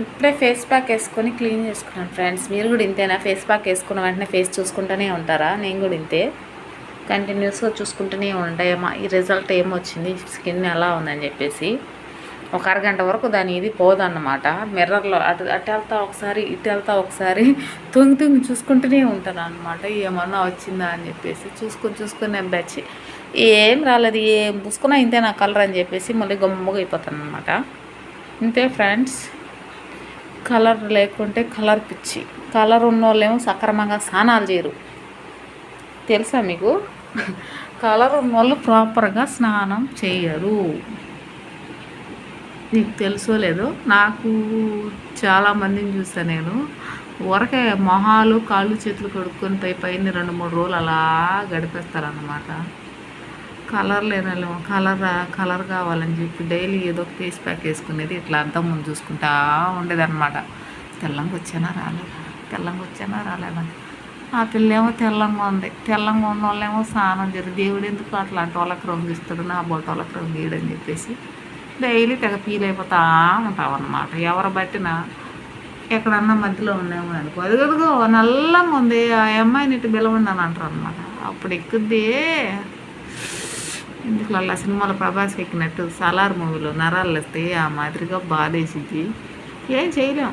ఇప్పుడే face pack వేసుకొని clean చేసుకున్నాను ఫ్రెండ్స్. మీరు కూడా ఇంతేనా? ఫేస్ ప్యాక్ వేసుకున్న వెంటనే ఫేస్ చూసుకుంటూనే ఉంటారా? నేను కూడా ఇంతే, కంటిన్యూస్గా చూసుకుంటూనే ఉంటాయమ్మా ఈ రిజల్ట్ ఏమొచ్చింది, స్కిన్ ఎలా ఉందని చెప్పేసి. ఒక అరగంట వరకు దాని ఇది పోదన్నమాట. మిర్రర్లో అటు అటు వెళ్తా ఒకసారి, ఇటు వెళ్తా ఒకసారి, తొంగి చూసుకుంటూనే ఉంటాను అనమాట. ఏమన్నా వచ్చిందా అని చెప్పేసి చూసుకొని నేను బచ్చి ఏం రాలేదు, ఏం పూసుకున్నా ఇంతే నా కలర్ అని చెప్పేసి మళ్ళీ గమ్ముగా అయిపోతాను అనమాట. ఇంతే ఫ్రెండ్స్. కలర్ లేకుంటే కలర్ పిచ్చి, కలర్ ఉన్నోళ్ళేమో సక్రమంగా స్నానాలు చేయరు, తెలుసా మీకు? కలర్ ఉన్నోళ్ళు ప్రాపర్గా స్నానం చేయరు, నీకు తెలుసో లేదో. నాకు చాలామందిని చూసాను నేను, ఊరకే మొహాలు కాళ్ళు చేతులు కడుక్కొని పైన 2-3 రోజులు అలా గడిపేస్తారన్నమాట. కలర్ లేనో కలర్ కావాలని చెప్పి డైలీ ఏదో ఒక ఫేస్ ప్యాక్ వేసుకునేది, ఇట్లా అంతా ముందు చూసుకుంటా ఉండేదన్నమాట. తెల్లంగా వచ్చానా రాలేదా? ఆ పిల్లేమో తెల్లంగా ఉంది, తెల్లంగా ఉన్న వాళ్ళేమో స్నానం జరిగి దేవుడు ఎందుకు అట్లాంటి వాళ్ళకి రంగు ఇస్తాడు, నా బొట్టోళ్ళకి రంగు వేయడని చెప్పేసి డైలీ తెగ ఫీల్ అయిపోతా ఉంటాం అన్నమాట. ఎవరు బట్టినా ఎక్కడన్నా మధ్యలో ఉన్నామో అనుకో, అదిగో నల్లంగా ఉంది ఆ అమ్మాయిని ఇటు పిలవండి అని అంటారు అనమాట. అప్పుడు ఎక్కుద్ది ఎందుకు అలా సినిమాలో ప్రభాస్కి ఎక్కినట్టు సలార్ మూవీలో నరాలు వస్తే ఆ మాదిరిగా బాధేసింది. ఏం చేయలేం,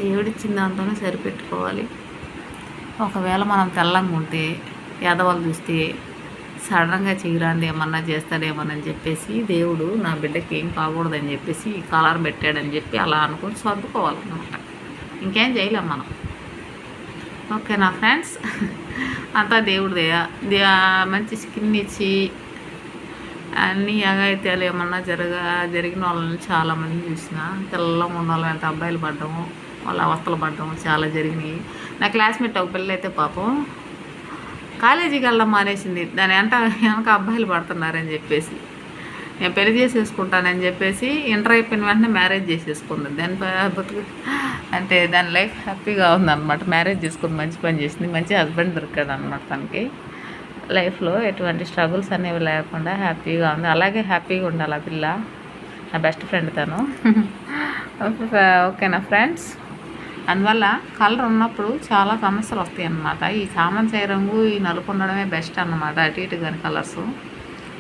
దేవుడిచ్చిన దాంతోనే సరిపెట్టుకోవాలి. ఒకవేళ మనం తెల్లంగా ఉంటే ఎదవాళ్ళు చూస్తే సడన్గా చేయరాంది ఏమన్నా చేస్తాడేమోనని చెప్పేసి దేవుడు నా బిడ్డకి ఏం కాకూడదని చెప్పేసి ఈ కలర్ పెట్టాడని చెప్పి అలా అనుకుని సర్దుకోవాలన్నమాట. ఇంకేం చేయలేం మనం. ఓకేనా ఫ్రెండ్స్? అంతా దేవుడిదయా. మంచి స్కిన్ ఇచ్చి అన్నీ అఘాయిత్యాలు ఏమన్నా జరిగిన వాళ్ళని చాలామంది చూసిన, తెల్లంగా ఉన్న వాళ్ళు ఎంత అబ్బాయిలు పడ్డము, వాళ్ళ అవస్థలు పడ్డము చాలా జరిగినాయి. నా క్లాస్మేట్ ఒక పిల్ల అయితే పాపం కాలేజీకి వెళ్ళడం మానేసింది, దాని వెనక అబ్బాయిలు పడుతున్నారని చెప్పేసి. నేను పెళ్లి చేసేసుకుంటానని చెప్పేసి ఇంటర్ అయిపోయిన వెంటనే మ్యారేజ్ చేసేసుకుంది. దాని బతుకు అంటే దాని లైఫ్ హ్యాపీగా ఉందన్నమాట. మ్యారేజ్ చేసుకుని మంచి పని చేసింది, మంచి హస్బెండ్ దొరికాడు అనమాట తనకి. లైఫ్లో ఎటువంటి స్ట్రగుల్స్ అనేవి లేకుండా హ్యాపీగా ఉంది. అలాగే హ్యాపీగా ఉండాలి ఆ పిల్ల, నా బెస్ట్ ఫ్రెండ్ తను. ఓకేనా ఫ్రెండ్స్? అందువల్ల కలర్ ఉన్నప్పుడు చాలా సమస్యలు వస్తాయి అన్నమాట. ఈ చామంచాయ రంగు, ఈ నలుపు ఉండడమే బెస్ట్ అన్నమాట, అటు ఇటు కానీ కలర్స్.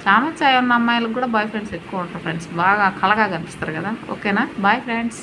చామంచాయ ఉన్న అమ్మాయిలకు కూడా బాయ్ ఫ్రెండ్స్ ఎక్కువ ఉంటారు ఫ్రెండ్స్, బాగా కళగా కనిపిస్తారు కదా. ఓకేనా? Bye friends.